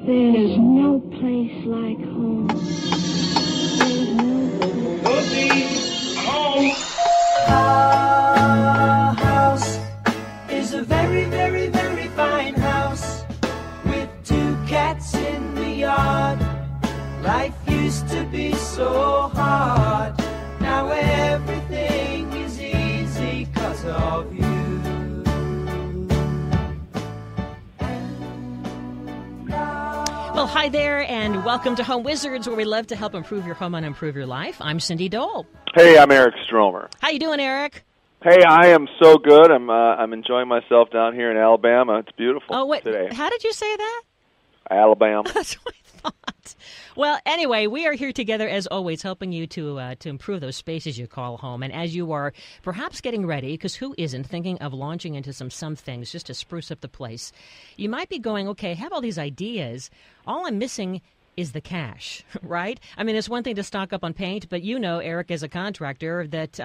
There's no place like home. There's no place. Home. Our house is a very, very, very fine house with 2 cats in the yard. Life used to be so hard. Now everything is easy 'cause of you. Well, hi there, and welcome to Home Wizards, where we love to help improve your home and improve your life. I'm Cindy Dole. Hey, I'm Eric Stromer. How you doing, Eric? Hey, I am so good. I'm enjoying myself down here in Alabama. It's beautiful today. How did you say that? Alabama. That's what I thought. Well, anyway, we are here together, as always, helping you to improve those spaces you call home. And as you are perhaps getting ready, because who isn't thinking of launching into some things just to spruce up the place, you might be going, okay, I have all these ideas. All I'm missing is the cash, right? I mean, it's one thing to stock up on paint, but you know, Eric, as a contractor, that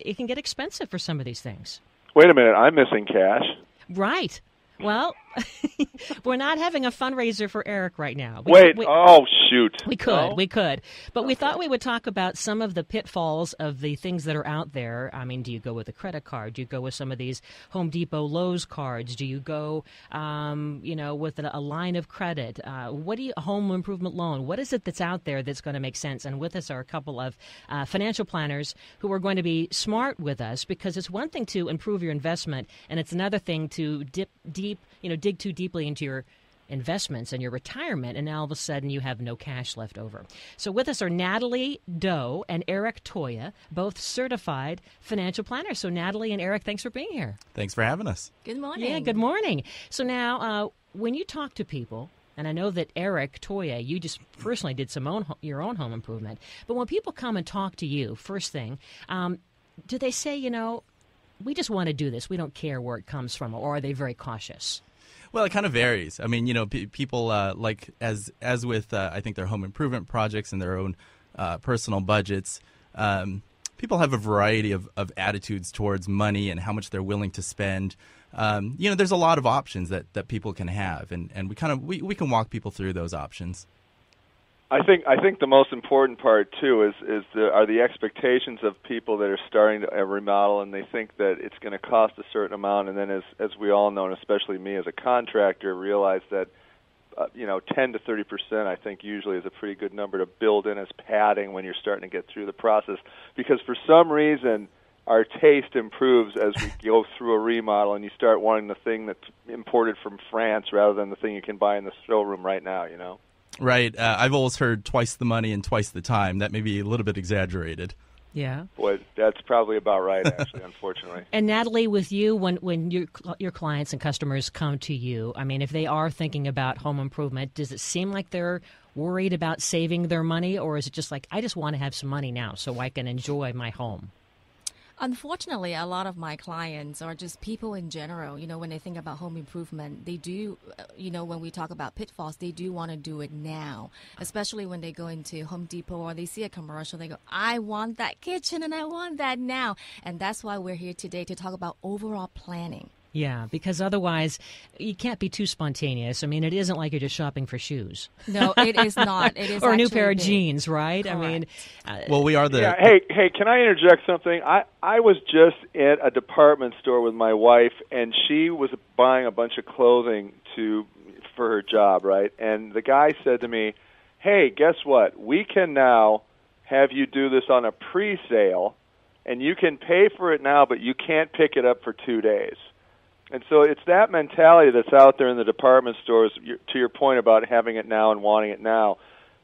it can get expensive for some of these things. Wait a minute, I'm missing cash. Right. Well, we're not having a fundraiser for Eric right now. Oh, shoot. We could. But we thought we would talk about some of the pitfalls of the things that are out there. I mean, do you go with a credit card? Do you go with some of these Home Depot Lowe's cards? Do you go, with a line of credit? A home improvement loan? What is it that's out there that's going to make sense? And with us are a couple of financial planners who are going to be smart with us, because it's one thing to improve your investment, and it's another thing to dig too deeply into your investments and your retirement, and now all of a sudden you have no cash left over. So with us are Natalie Doe and Eric Toya, both certified financial planners. So Natalie and Eric, thanks for being here. Thanks for having us. Good morning. Yeah, good morning. So now, when you talk to people, and I know that Eric Toya, you just personally did your own home improvement, but when people come and talk to you, first thing, do they say, we just want to do this, we don't care where it comes from, or are they very cautious? Well, it kind of varies. I mean, people as with I think their home improvement projects and their own personal budgets, people have a variety of attitudes towards money and how much they're willing to spend. There's a lot of options that people can have, and we can walk people through those options. I think the most important part too are the expectations of people that are starting to remodel, and they think that it's going to cost a certain amount, and then as we all know, and especially me as a contractor, realize that 10 to 30% I think usually is a pretty good number to build in as padding when you're starting to get through the process, because for some reason our taste improves as we go through a remodel, and you start wanting the thing that's imported from France rather than the thing you can buy in the showroom right now. Right. I've always heard twice the money and twice the time. That may be a little bit exaggerated. Yeah. Boy, that's probably about right, actually, unfortunately. And Natalie, with you, when your clients and customers come to you, I mean, if they are thinking about home improvement, does it seem like they're worried about saving their money, or is it just like, I just want to have some money now so I can enjoy my home? Unfortunately, a lot of my clients are just people in general. When they think about home improvement, they do, when we talk about pitfalls, they do want to do it now, especially when they go into Home Depot or they see a commercial. They go, I want that kitchen and I want that now. And that's why we're here today to talk about overall planning. Yeah, because otherwise you can't be too spontaneous. I mean, it isn't like you're just shopping for shoes. No, it is not. It is or a new pair of jeans, right? Correct. I mean, well, we are the. Yeah, hey, can I interject something? I was just at a department store with my wife, and she was buying a bunch of clothing for her job, right? And the guy said to me, "Hey, guess what? We can now have you do this on a pre-sale, and you can pay for it now, but you can't pick it up for 2 days." And so it's that mentality that's out there in the department stores, to your point about having it now and wanting it now.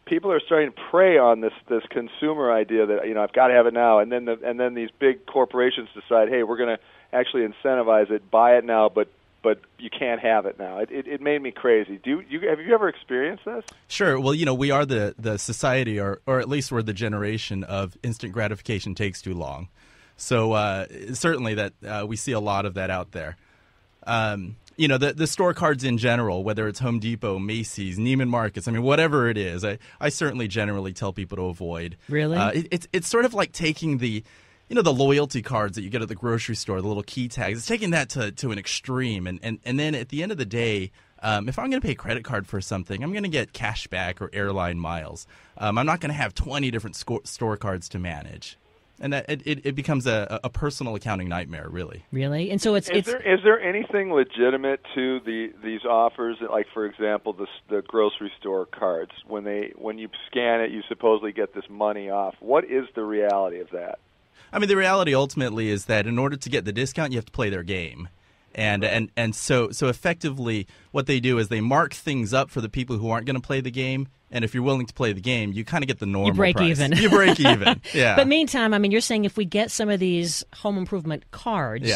People are starting to prey on this consumer idea that, I've got to have it now. And then these big corporations decide, hey, we're going to actually incentivize it, buy it now, but you can't have it now. It made me crazy. Have you ever experienced this? Sure. Well, we are the society, or at least we're the generation of instant gratification takes too long. So certainly that we see a lot of that out there. The store cards in general, whether it's Home Depot, Macy's, Neiman Marcus, I mean, whatever it is, I certainly generally tell people to avoid. Really? It's sort of like taking the loyalty cards that you get at the grocery store, the little key tags. It's taking that to an extreme. And then at the end of the day, if I'm going to pay credit card for something, I'm going to get cash back or airline miles. I'm not going to have 20 different store cards to manage. And that it becomes a personal accounting nightmare, really. Really? And so is there anything legitimate to these offers? Like, for example, the grocery store cards. When you scan it, you supposedly get this money off. What is the reality of that? I mean, the reality ultimately is that in order to get the discount, you have to play their game. And so effectively what they do is they mark things up for the people who aren't going to play the game. And if you're willing to play the game, you kind of get the normal price. You break even. Yeah. But meantime, I mean, you're saying if we get some of these home improvement cards,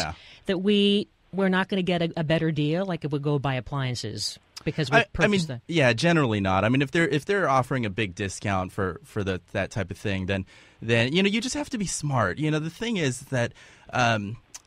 that we're not going to get a better deal, like if we go buy appliances because we purchased them. Yeah, generally not. I mean, if they're offering a big discount for that type of thing, then you just have to be smart. The thing is that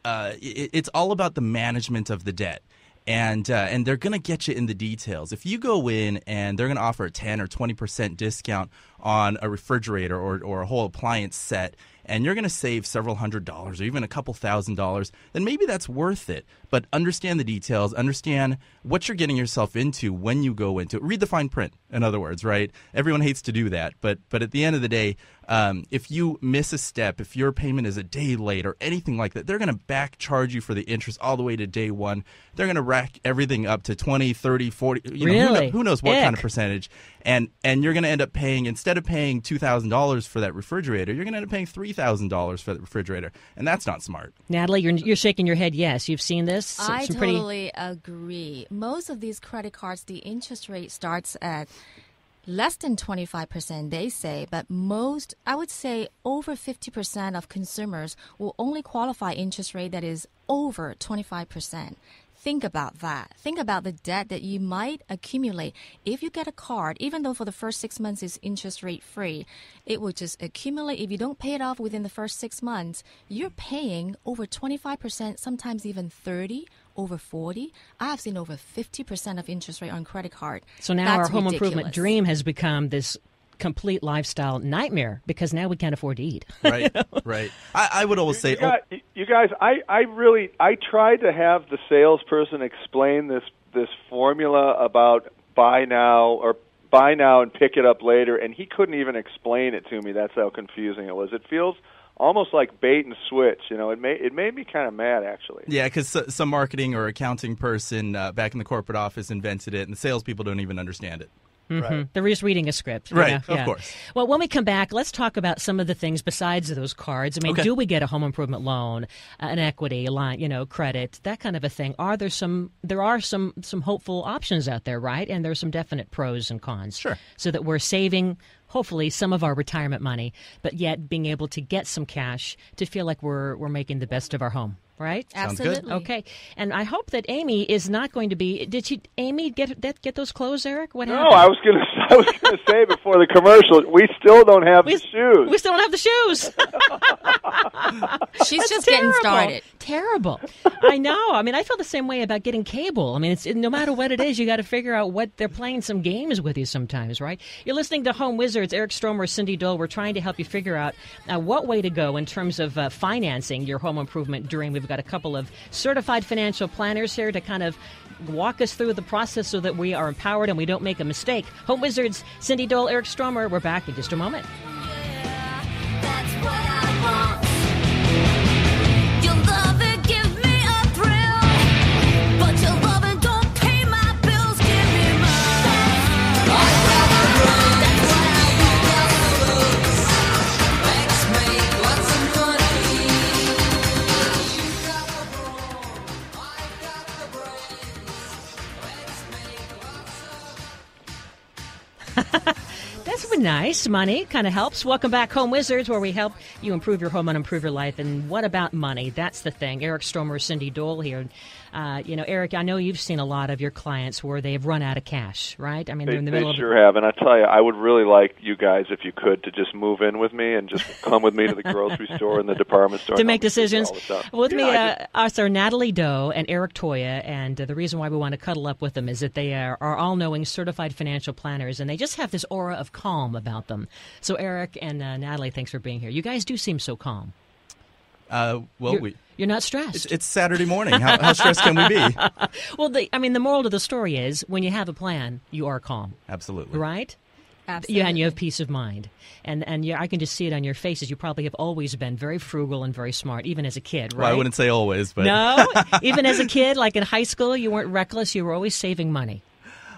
it's all about the management of the debt. And they're going to get you in the details. If you go in and they're going to offer a 10 or 20% discount on a refrigerator or a whole appliance set, and you're going to save several $100s or even a couple $1,000s, then maybe that's worth it. But understand the details, understand what you're getting yourself into when you go into it. Read the fine print, in other words, right? Everyone hates to do that. But at the end of the day, if you miss a step, if your payment is a day late or anything like that, they're going to back charge you for the interest all the way to day one. They're going to rack everything up to 20, 30, 40, really? Who knows what kind of percentage. And you're going to end up paying, instead of paying $2,000 for that refrigerator, you're going to end up paying $3,000 for the refrigerator. And that's not smart. Natalie, you're shaking your head yes. You've seen this? I totally agree. Most of these credit cards, the interest rate starts at less than 25%, they say, but most, I would say over 50% of consumers will only qualify interest rate that is over 25%. Think about that. Think about the debt that you might accumulate. If you get a card, even though for the first 6 months it's interest rate free, it will just accumulate. If you don't pay it off within the first 6 months, you're paying over 25%, sometimes even 30%. Over 40. I have seen over 50% of interest rate on credit card. So now That's our home ridiculous. improvement dream has become this complete lifestyle nightmare because now we can't afford to eat. Right, right. I would always say... You guys, I tried to have the salesperson explain this formula about buy now and pick it up later, and he couldn't even explain it to me. That's how confusing it was. It feels almost like bait and switch. It made me kind of mad, actually. Yeah, because some marketing or accounting person back in the corporate office invented it, and the salespeople don't even understand it. Mm-hmm. Right. They're just reading a script. Right, Yeah. of course. Well, when we come back, let's talk about some of the things besides those cards. I mean, Okay. do we get a home improvement loan, an equity line, credit, that kind of a thing? There are some hopeful options out there, right? And there's some definite pros and cons. Sure. So that we're saving, hopefully, some of our retirement money, but yet being able to get some cash to feel like we're making the best of our home. Right? Sounds good. Absolutely. Okay. And I hope that Amy is not going to be. Did Amy get those clothes, Eric? What No, happened? I was gonna say before the commercial, we still don't have the shoes. We still don't have the shoes. She's That's just terrible. getting started. Terrible. I know. I mean, I feel the same way about getting cable. I mean, it's no matter what it is, you got to figure out what they're playing some games with you sometimes, right? You're listening to Home Wizards. Eric Stromer, Cindy Dole. We're trying to help you figure out what way to go in terms of financing your home improvement dream. We've got a couple of certified financial planners here to kind of walk us through the process so that we are empowered and we don't make a mistake. Home Wizards, Cindy Dole, Eric Stromer. We're back in just a moment. That's what I want. Your love, it gives me a thrill. But your love, it don't pay my bills. Give me more. That's what I want. Let's make lots of money. You got the brawn, I got the brains. Let's make lots of. That's been nice. Money kind of helps. Welcome back, Home Wizards, where we help you improve your home and improve your life. And what about money? That's the thing. Eric Stromer, Cindy Dole here. Eric, I know you've seen a lot of your clients where they've run out of cash, right? I mean, they're in the middle of... They sure have. And I tell you, I would really like you guys, if you could, to just move in with me and just come with me to the grocery store and the department store. to make decisions. With me Yeah, are Natalie Doe and Eric Toya, and the reason why we want to cuddle up with them is that they are all-knowing certified financial planners, and they just have this aura of calm about them. So Eric and Natalie, thanks for being here. You guys do seem so calm. You're not stressed. It's Saturday morning. How stressed can we be? Well, the moral of the story is when you have a plan, you are calm. Absolutely. Right? Absolutely. Yeah, and you have peace of mind. And I can just see it on your faces. You probably have always been very frugal and very smart, even as a kid, right? Well, I wouldn't say always, but... No? Even as a kid, like in high school, you weren't reckless. You were always saving money.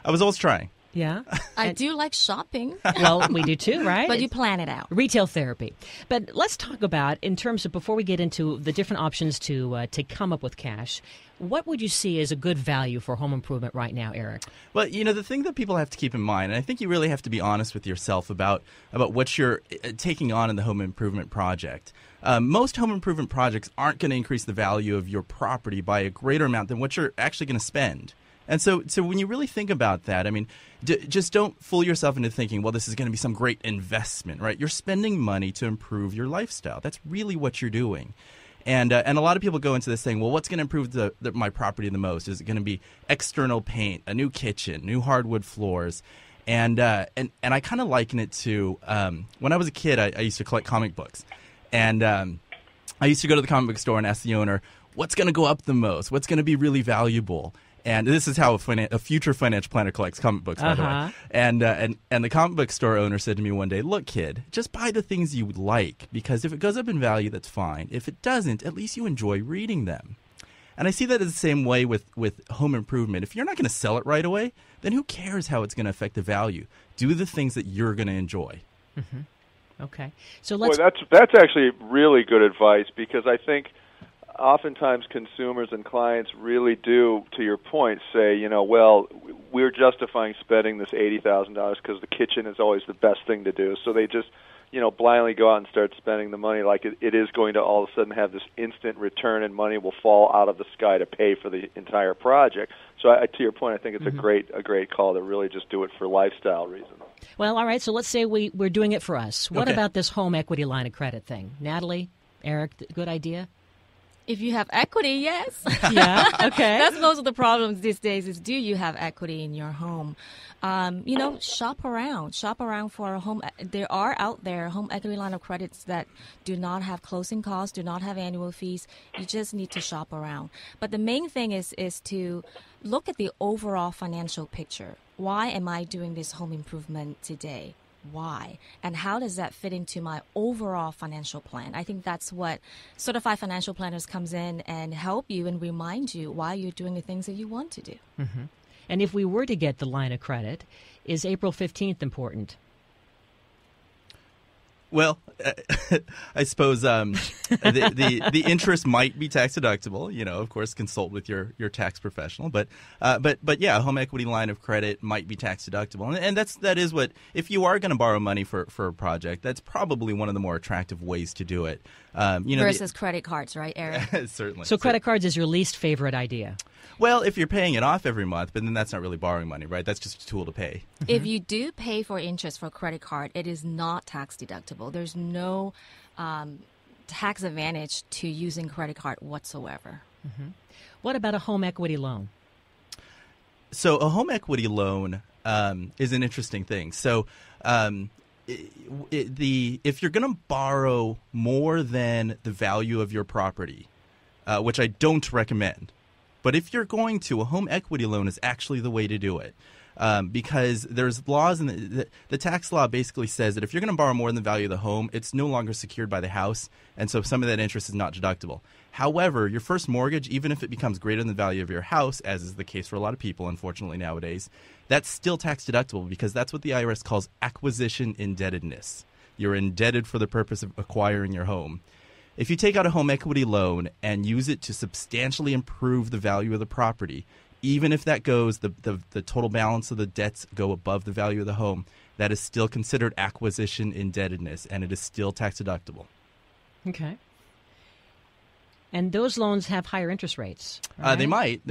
I was always trying. Yeah? I do like shopping. Well, we do too, right? But you plan it out. Retail therapy. But let's talk about, in terms of, before we get into the different options to come up with cash, what would you see as a good value for home improvement right now, Eric? Well, the thing that people have to keep in mind, and I think you really have to be honest with yourself about what you're taking on in the home improvement project. Most home improvement projects aren't going to increase the value of your property by a greater amount than what you're actually going to spend. And so when you really think about that, I mean, just don't fool yourself into thinking, well, this is going to be some great investment, right? You're spending money to improve your lifestyle. That's really what you're doing. And a lot of people go into this saying, well, what's going to improve my property the most? Is it going to be external paint, a new kitchen, new hardwood floors? And I kind of liken it to when I was a kid, I used to collect comic books. And I used to go to the comic book store and ask the owner, what's going to go up the most? What's going to be really valuable? And this is how a future financial planner collects comic books, by the way. And the comic book store owner said to me one day, look, kid, just buy the things you like, because if it goes up in value, that's fine. If it doesn't, at least you enjoy reading them. And I see that as the same way with home improvement. If you're not going to sell it right away, then who cares how it's going to affect the value? Do the things that you're going to enjoy. Mm-hmm. Okay. So let's... Boy, that's actually really good advice, because I think oftentimes consumers and clients really do, to your point, say, well, we're justifying spending this $80,000 because the kitchen is always the best thing to do. So they just, blindly go out and start spending the money like it is going to all of a sudden have this instant return, and money will fall out of the sky to pay for the entire project. So to your point, I think it's a great call to really just do it for lifestyle reasons. Well, all right, so let's say we're doing it for us. What Okay. about this home equity line of credit thing? Natalie, Eric, good idea? If you have equity, yes. Yeah, okay. That's most of the problems these days is, do you have equity in your home? Shop around. Shop around for a home. There are out there home equity line of credits that do not have closing costs, do not have annual fees. You just need to shop around. But the main thing is to look at the overall financial picture. Why am I doing this home improvement today? Why? And how does that fit into my overall financial plan? I think that's what certified financial planners comes in and help you and remind you why you're doing the things that you want to do. Mm-hmm. And if we were to get the line of credit, is April 15th important? Well, I suppose the interest might be tax deductible. Of course, consult with your tax professional. But yeah, a home equity line of credit might be tax deductible, and that is what, if you are going to borrow money for a project, that's probably one of the more attractive ways to do it. Versus credit cards, right, Eric? Certainly. So credit cards is your least favorite idea? Well, if you're paying it off every month, but then that's not really borrowing money, right? That's just a tool to pay. If you do pay for interest for a credit card, it is not tax deductible. There's no tax advantage to using credit card whatsoever. Mm-hmm. What about a home equity loan? So a home equity loan is an interesting thing. So if you're going to borrow more than the value of your property, which I don't recommend, but if you're going to, a home equity loan is actually the way to do it. Because there's laws, and the tax law basically says that if you're going to borrow more than the value of the home, it's no longer secured by the house, and so some of that interest is not deductible. However, your first mortgage, even if it becomes greater than the value of your house, as is the case for a lot of people, unfortunately, nowadays, that's still tax deductible, because that's what the IRS calls acquisition indebtedness. You're indebted for the purpose of acquiring your home. If you take out a home equity loan and use it to substantially improve the value of the property, even if that goes, the total balance of the debts go above the value of the home, that is still considered acquisition indebtedness, and it is still tax deductible. Okay. And those loans have higher interest rates, right? They might.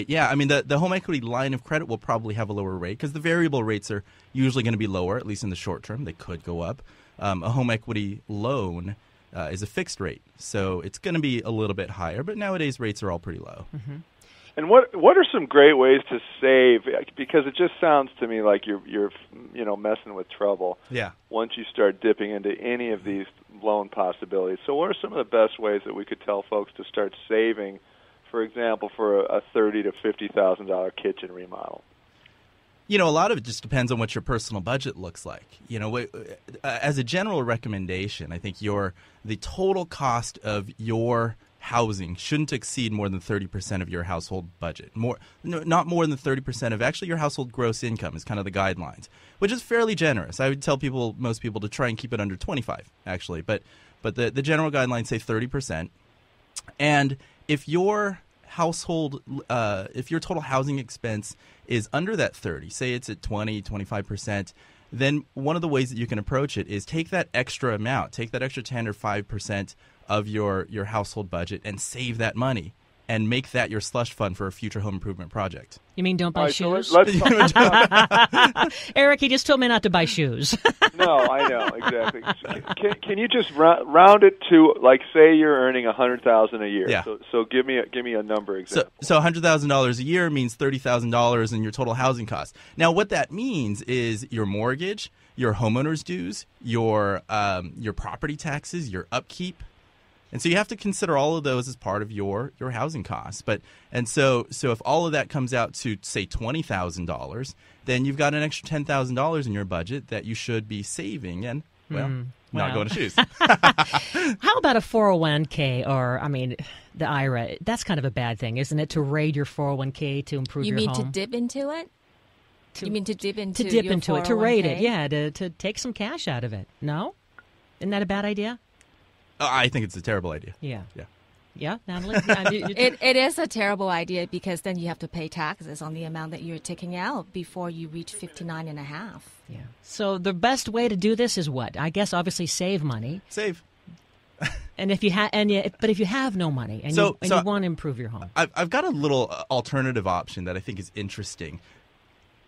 Yeah. I mean, the home equity line of credit will probably have a lower rate because the variable rates are usually going to be lower, at least in the short term. They could go up. A home equity loan is a fixed rate, so it's going to be a little bit higher, but nowadays rates are all pretty low. Mm-hmm. And what are some great ways to save? Because it just sounds to me like you're messing with trouble. Yeah. Once you start dipping into any of these loan possibilities. So what are some of the best ways that we could tell folks to start saving, for example, for a $30,000 to $50,000 kitchen remodel? A lot of it just depends on what your personal budget looks like. As a general recommendation, I think the total cost of your housing shouldn't exceed more than 30% of your household budget. Not more than 30% of actually your household gross income is kind of the guidelines, which is fairly generous. I would tell most people to try and keep it under 25, actually. But the general guidelines say 30%. And if your if your total housing expense is under that 30, say it's at 20, 25%, then one of the ways that you can approach it is take that extra amount, take that extra 10 or 5% of your household budget and save that money and make that your slush fund for a future home improvement project. You mean don't buy shoes? So let's talk. Eric, he just told me not to buy shoes. No, I know, exactly. Can you just round it to, like, say you're earning $100,000 a year? Yeah. So give me a number example. So $100,000 a year means $30,000 in your total housing cost. Now, what that means is your mortgage, your homeowner's dues, your property taxes, your upkeep. And so you have to consider all of those as part of your housing costs. So if all of that comes out to, say, $20,000, then you've got an extra $10,000 in your budget that you should be saving and, not going to shoes. How about a 401k or, the IRA? That's kind of a bad thing, isn't it, to raid your 401k to improve your home? You mean to dip into it? You mean to dip into To dip your into it, to raid 401k? it, yeah, to take some cash out of it. No? Isn't that a bad idea? I think it's a terrible idea. Yeah. Yeah. Yeah, Natalie? It is a terrible idea because then you have to pay taxes on the amount that you're taking out before you reach 59 and a half. Yeah. So the best way to do this is what? I guess obviously save money. Save. And if you have no money and you want to improve your home. I've got a little alternative option that I think is interesting.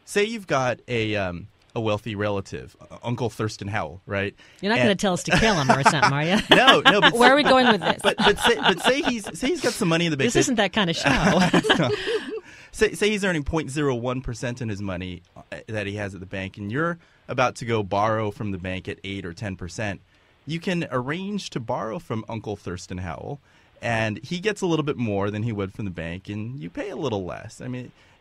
Say you've got a wealthy relative, Uncle Thurston Howell, right? You're not going to tell us to kill him or something, are you? No. But Where are we going with this? But say he's got some money in the bank. This isn't that kind of show. Say he's earning 0.01% in his money that he has at the bank, and you're about to go borrow from the bank at 8 or 10%. You can arrange to borrow from Uncle Thurston Howell, and he gets a little bit more than he would from the bank, and you pay a little less.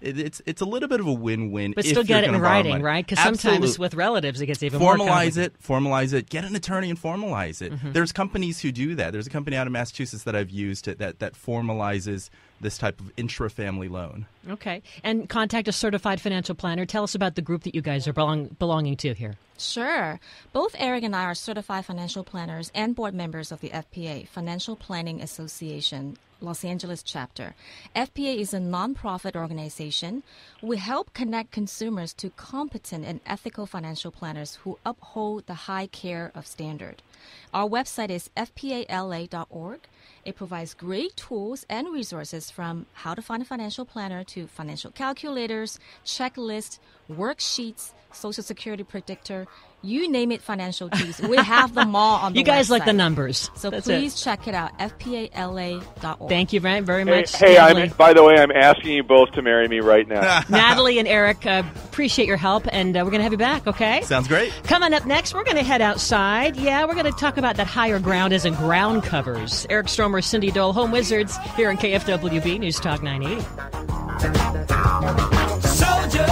It's a little bit of a win-win. But if still get you're it in gonna borrow writing, money. right? Because sometimes Absolutely. with relatives it gets even more complicated. Formalize it. Get an attorney and formalize it. Mm-hmm. There's companies who do that. There's a company out of Massachusetts that I've used that formalizes this type of intra-family loan. Okay. And contact a certified financial planner. Tell us about the group that you guys are belonging to here. Sure. Both Eric and I are certified financial planners and board members of the FPA, Financial Planning Association, Los Angeles chapter. FPA is a nonprofit organization. We help connect consumers to competent and ethical financial planners who uphold the high care of standard. Our website is fpala.org. It provides great tools and resources from how to find a financial planner to financial calculators, checklists, worksheets, Social Security predictor, you name it, financial keys. We have them all on the website. You guys like the numbers. So That's please check it out, fpala.org. Thank you very much. Hey, Natalie. by the way, I'm asking you both to marry me right now. Natalie and Eric, appreciate your help, and we're going to have you back, okay? Sounds great. Coming up next, we're going to head outside. Yeah, we're going to talk about that higher ground as in ground covers. Eric Stromer, Cindy Dole, Home Wizards, here on KFWB News Talk 980. Soldier,